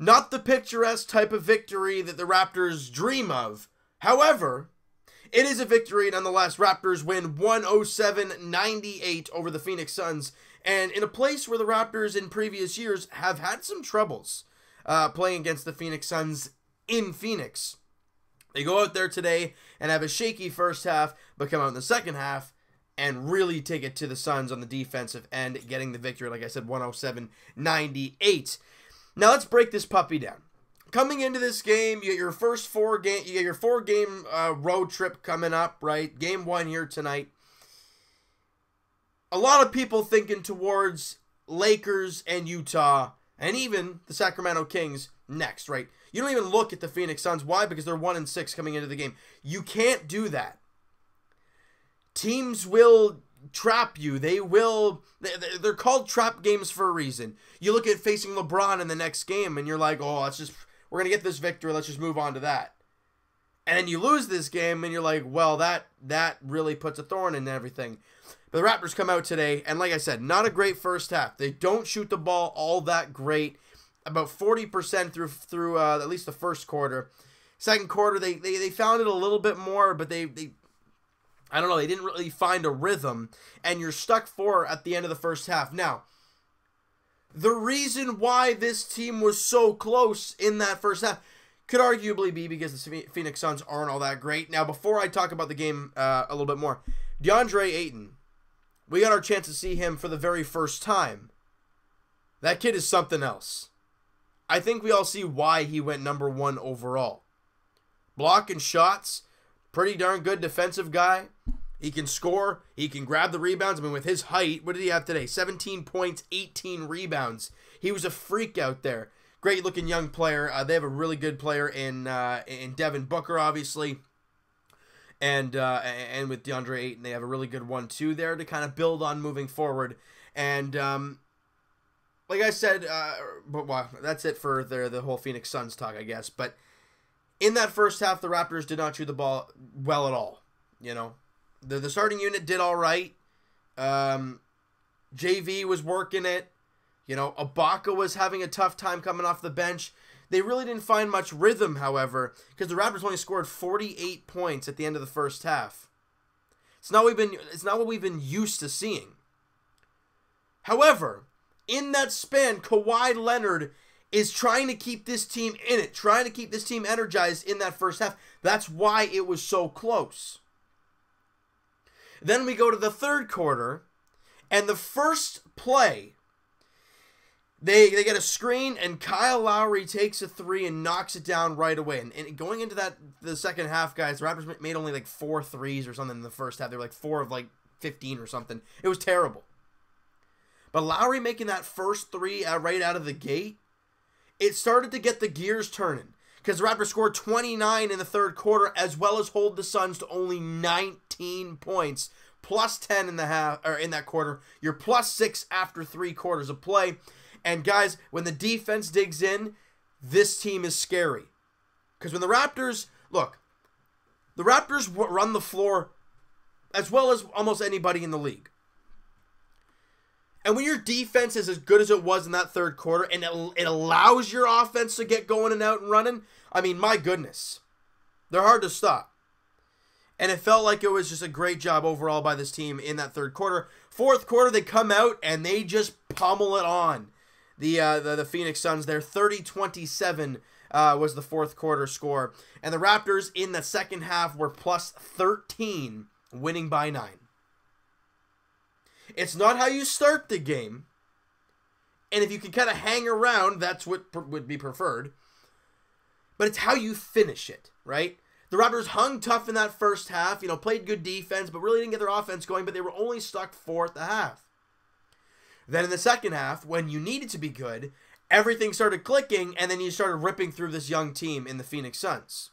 Not the picturesque type of victory that the Raptors dream of. However, it is a victory nonetheless. Raptors win 107-98 over the Phoenix Suns. And in a place where the Raptors in previous years have had some troubles playing against the Phoenix Suns in Phoenix. They go out there today and have a shaky first half, but come out in the second half and really take it to the Suns on the defensive end, getting the victory, like I said, 107-98. Now let's break this puppy down. Coming into this game, you get your first four game road trip coming up, right? Game 1 here tonight. A lot of people thinking towards Lakers and Utah, and even the Sacramento Kings next, right? You don't even look at the Phoenix Suns. Why? Because they're 1-6 coming into the game. You can't do that. Teams will trap you. They're called trap games for a reason. You look at facing LeBron in the next game and you're like, oh, we're going to get this victory. Let's just move on to that. And then you lose this game and you're like, well, that really puts a thorn in everything. But the Raptors come out today, and like I said, not a great first half. They don't shoot the ball all that great. About 40% through at least the first quarter. Second quarter, they found it a little bit more, but they I don't know, they didn't really find a rhythm, and you're stuck 4 at the end of the first half. Now, the reason why this team was so close in that first half could arguably be because the Phoenix Suns aren't all that great. Now, before I talk about the game a little bit more, DeAndre Ayton, we got our chance to see him for the very first time. That kid is something else. I think we all see why he went number 1 overall. Blocking shots, pretty darn good defensive guy. He can score. He can grab the rebounds. I mean, with his height, what did he have today? 17 points, 18 rebounds. He was a freak out there. Great-looking young player. They have a really good player in Devin Booker, obviously. And with DeAndre Ayton, they have a really good 1-2 there to kind of build on moving forward. And like I said, well, that's it for the whole Phoenix Suns talk, I guess. But in that first half, the Raptors did not shoot the ball well at all. You know, the starting unit did all right. JV was working it. You know, Ibaka was having a tough time coming off the bench. They really didn't find much rhythm, however, because the Raptors only scored 48 points at the end of the first half. It's not what we've been used to seeing. However, in that span, Kawhi Leonard is trying to keep this team in it, trying to keep this team energized in that first half. That's why it was so close. Then we go to the third quarter, and the first play, they get a screen, and Kyle Lowry takes a 3 and knocks it down right away. And going into the second half, guys, the Raptors made only like 4 threes or something in the first half. They were like 4 of like 15 or something. It was terrible. But Lowry making that first 3 right out of the gate, it started to get the gears turning. Because the Raptors scored 29 in the third quarter, as well as hold the Suns to only 19 points, plus 10 in that quarter. You're plus 6 after 3 quarters of play. And guys, when the defense digs in, this team is scary. Because when the Raptors, look, the Raptors run the floor as well as almost anybody in the league. And when your defense is as good as it was in that third quarter, and it allows your offense to get going and out and running, I mean, my goodness. They're hard to stop. And it felt like it was just a great job overall by this team in that third quarter. Fourth quarter, they come out and they just pummel it on. The Phoenix Suns there, 30-27 was the fourth quarter score. And the Raptors in the second half were plus 13, winning by 9. It's not how you start the game. And if you can kind of hang around, that's what would be preferred. But it's how you finish it, right? The Raptors hung tough in that first half, played good defense, but really didn't get their offense going, but they were only stuck 4 at the half. Then in the second half, when you needed to be good, everything started clicking, and then you started ripping through this young team in the Phoenix Suns.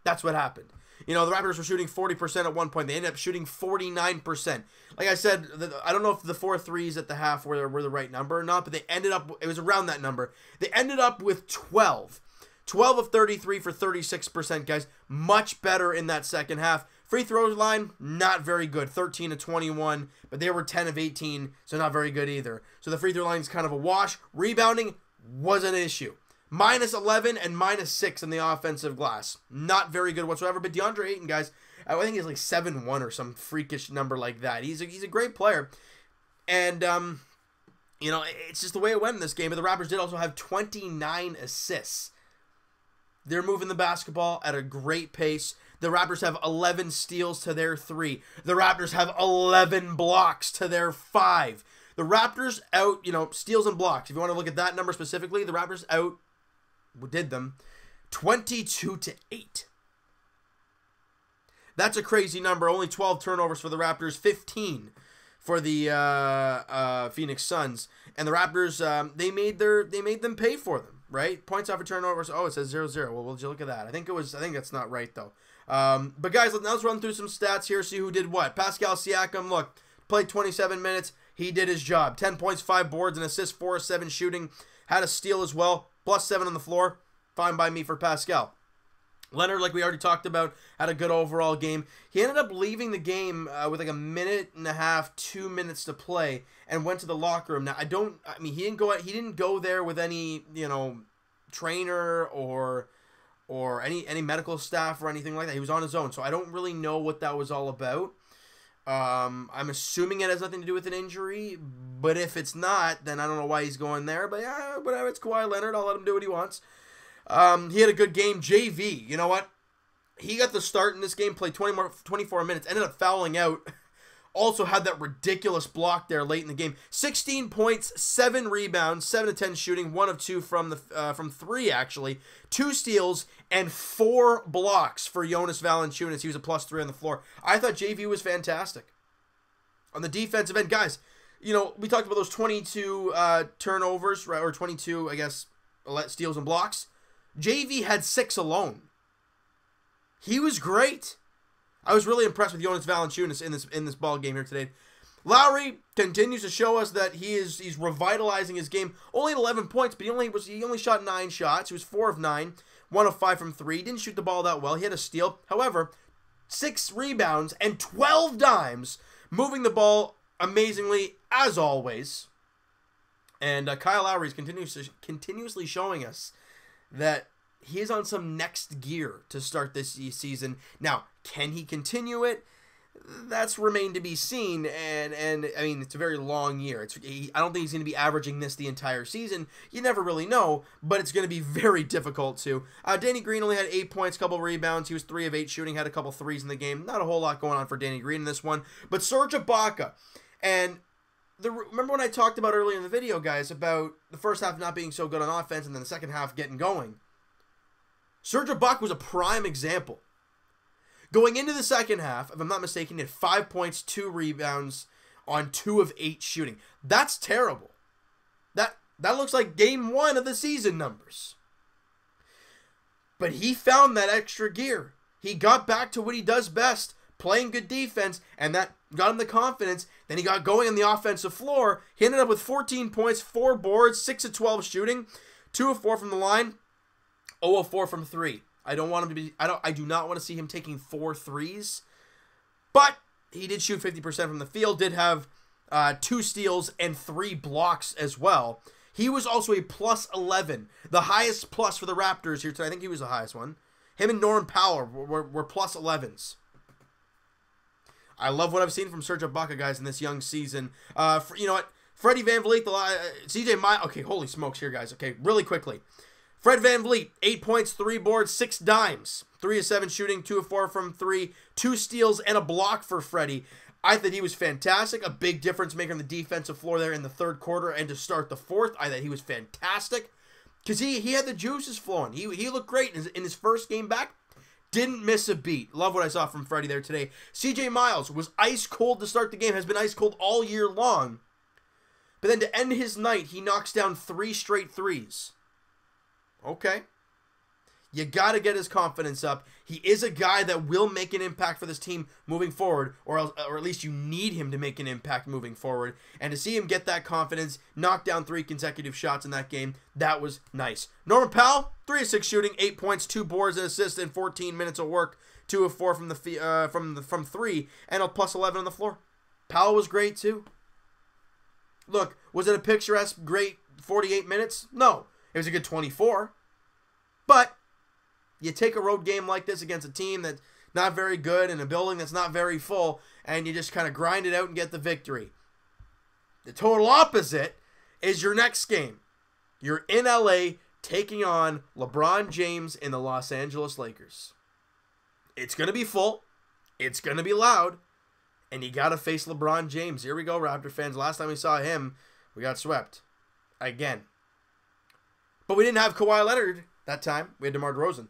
That's what happened. The Raptors were shooting 40% at one point. They ended up shooting 49%. Like I said, I don't know if the 4 threes at the half were the right number or not, but it was around that number. They ended up with 12. 12 of 33 for 36%, guys. Much better in that second half. Free throw line, not very good. 13 of 21, but they were 10 of 18, so not very good either. So the free throw line is kind of a wash. Rebounding, was an issue. Minus 11 and minus 6 in the offensive glass. Not very good whatsoever. But DeAndre Ayton, guys, I think he's like 7-1 or some freakish number like that. He's a great player. And, you know, it's just the way it went in this game. But the Raptors did also have 29 assists. They're moving the basketball at a great pace. The Raptors have 11 steals to their 3. The Raptors have 11 blocks to their 5. The Raptors out, you know, steals and blocks. If you want to look at that number specifically, the Raptors did them 22-8. That's a crazy number. Only 12 turnovers for the Raptors, 15 for the Phoenix Suns. And the Raptors, they made them pay for them, right? Points off of turnovers. Oh, it says 0-0. Well, would you look at that? I think that's not right though. But guys, let's run through some stats here. See who did what. Pascal Siakam, look, played 27 minutes. He did his job. 10 points, 5 boards, an assist, 4 of 7 shooting. Had a steal as well. Plus 7 on the floor. Fine by me for Pascal. Leonard, like we already talked about, had a good overall game. He ended up leaving the game with like a minute and a half, 2 minutes to play, and went to the locker room. Now, he didn't go there with any, you know, trainer or any medical staff or anything like that. He was on his own, so I don't really know what that was all about. I'm assuming it has nothing to do with an injury, but if it's not, then I don't know why he's going there. But yeah, whatever, it's Kawhi Leonard. I'll let him do what he wants. He had a good game. JV, you know what? He got the start in this game, played 24 minutes, ended up fouling out. Also had that ridiculous block there late in the game. 16 points, 7 rebounds, 7 of 10 shooting, 1 of 2 from 3 actually, 2 steals, and 4 blocks for Jonas Valanciunas. He was a +3 on the floor. I thought JV was fantastic. On the defensive end, guys, you know, we talked about those 22 turnovers, right, or 22, I guess, steals and blocks. JV had 6 alone. He was great. I was really impressed with Jonas Valanciunas in this ball game here today. Lowry continues to show us that he's revitalizing his game. Only 11 points, but he only shot 9 shots. He was 4 of 9, 1 of 5 from 3. He didn't shoot the ball that well. He had a steal. However, 6 rebounds and 12 dimes, moving the ball amazingly as always. And Kyle Lowry is continuously showing us that he is on some next gear to start this season. Now, can he continue it? That's remained to be seen, and I mean, it's a very long year. I don't think he's going to be averaging this the entire season. You never really know, but it's going to be very difficult to. Danny Green only had 8 points, couple rebounds. He was 3 of 8 shooting, had a couple threes in the game. Not a whole lot going on for Danny Green in this one, but Serge Ibaka, and remember when I talked about earlier in the video, guys, about the first half not being so good on offense and then the second half getting going? Serge Ibaka was a prime example. Going into the second half, if I'm not mistaken, he had 5 points, 2 rebounds on 2 of 8 shooting. That's terrible. That looks like game 1 of the season numbers. But he found that extra gear. He got back to what he does best, playing good defense, and that got him the confidence. Then he got going on the offensive floor. He ended up with 14 points, 4 boards, 6 of 12 shooting, 2 of 4 from the line, 0 of 4 from 3. I don't want him to be. I do not want to see him taking 4 threes, but he did shoot 50% from the field. Did have 2 steals and 3 blocks as well. He was also a +11, the highest plus for the Raptors here today. I think he was the highest one. Him and Norman Powell were +11s. I love what I've seen from Serge Ibaka, guys, in this young season. You know what? Freddie VanVleet, CJ Miles. Okay, holy smokes here, guys. Okay, really quickly. Fred VanVleet, 8 points, 3 boards, 6 dimes. 3 of 7 shooting, 2 of 4 from 3, 2 steals, and a block for Freddie. I thought he was fantastic. A big difference maker on the defensive floor there in the third quarter and to start the fourth. I thought he was fantastic because he had the juices flowing. He looked great in his first game back. Didn't miss a beat. Love what I saw from Freddie there today. CJ Miles was ice cold to start the game. Has been ice cold all year long. But then to end his night, he knocks down 3 straight threes. Okay. You got to get his confidence up. He is a guy that will make an impact for this team moving forward, or at least you need him to make an impact moving forward. And to see him get that confidence, knock down 3 consecutive shots in that game, that was nice. Norman Powell, 3 of 6 shooting, 8 points, 2 boards and assists in 14 minutes of work, 2 of 4 from 3, and a +11 on the floor. Powell was great too. Look, was it a picturesque, great 48 minutes? No. It was a good 24. But you take a road game like this against a team that's not very good in a building that's not very full, and you just kind of grind it out and get the victory. The total opposite is your next game. You're in LA taking on LeBron James in the Los Angeles Lakers. It's going to be full. It's going to be loud. And you got to face LeBron James. Here we go, Raptor fans. Last time we saw him, we got swept. Again. But we didn't have Kawhi Leonard that time. We had DeMar DeRozan.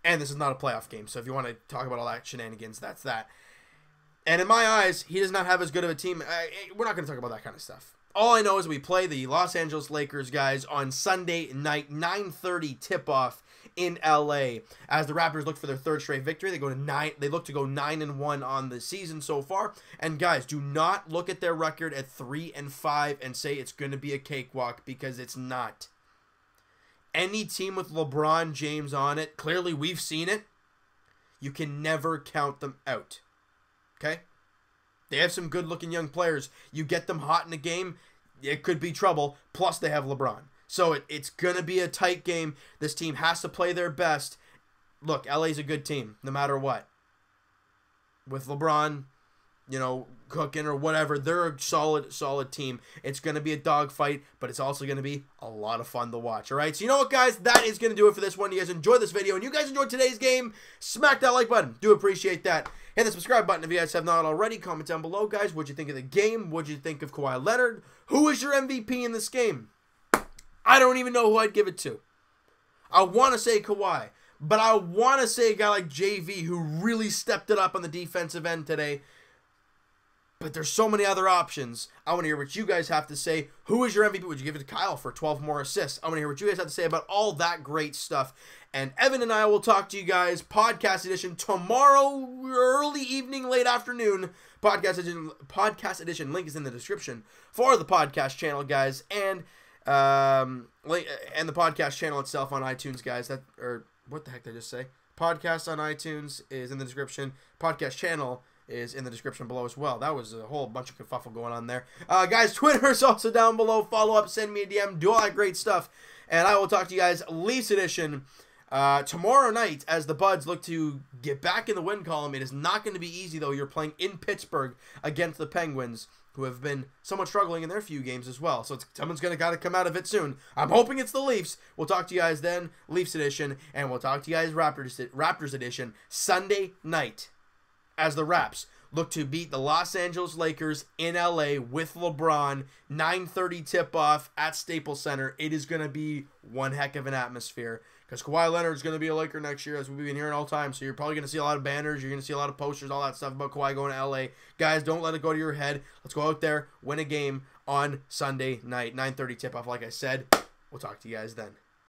And this is not a playoff game. So if you want to talk about all that shenanigans, that's that. And in my eyes, he does not have as good of a team. We're not going to talk about that kind of stuff. All I know is we play the Los Angeles Lakers, guys, on Sunday night, 9:30 tip-off in LA. As the Raptors look for their third straight victory, they look to go 9-1 on the season so far. And guys, do not look at their record at 3-5 and say it's going to be a cakewalk, because it's not. Any team with LeBron James on it, clearly we've seen it. You can never count them out. Okay? They have some good-looking young players. You get them hot in a game, it could be trouble. Plus, they have LeBron. So it's going to be a tight game. This team has to play their best. Look, LA's a good team, no matter what. With LeBron, you know, cooking or whatever, they're a solid team. It's going to be a dogfight, but it's also going to be a lot of fun to watch. All right, so you know what, guys? That is going to do it for this one. You guys enjoyed this video, and you guys enjoyed today's game, smack that like button. Do appreciate that. Hit the subscribe button if you guys have not already. Comment down below, guys. What'd you think of the game? What'd you think of Kawhi Leonard? Who is your MVP in this game? I don't even know who I'd give it to. I want to say Kawhi, but I want to say a guy like JV who really stepped it up on the defensive end today. But there's so many other options. I want to hear what you guys have to say. Who is your MVP? Would you give it to Kyle for 12 more assists? I want to hear what you guys have to say about all that great stuff. And Evan and I will talk to you guys, podcast edition, tomorrow, early evening, late afternoon. Podcast edition. Link is in the description for the podcast channel, guys. And the podcast channel itself on iTunes, guys. What the heck did I just say? Podcast on iTunes is in the description. Podcast channel is in the description below as well. That was a whole bunch of kerfuffle going on there. Guys, Twitter is also down below. Follow up, send me a DM, do all that great stuff. And I will talk to you guys, Leafs edition, tomorrow night as the Buds look to get back in the win column. It is not going to be easy, though. You're playing in Pittsburgh against the Penguins, who have been somewhat struggling in their few games as well. So someone's going to got to come out of it soon. I'm hoping it's the Leafs. We'll talk to you guys then, Leafs edition, and we'll talk to you guys Raptors edition Sunday night as the Raps look to beat the Los Angeles Lakers in LA with LeBron. 9:30 tip-off at Staples Center. It is going to be one heck of an atmosphere, because Kawhi Leonard is going to be a Laker next year, as we've been hearing all the time. So you're probably going to see a lot of banners. You're going to see a lot of posters, all that stuff about Kawhi going to LA. Guys, don't let it go to your head. Let's go out there, win a game on Sunday night. 9:30 tip-off, like I said. We'll talk to you guys then.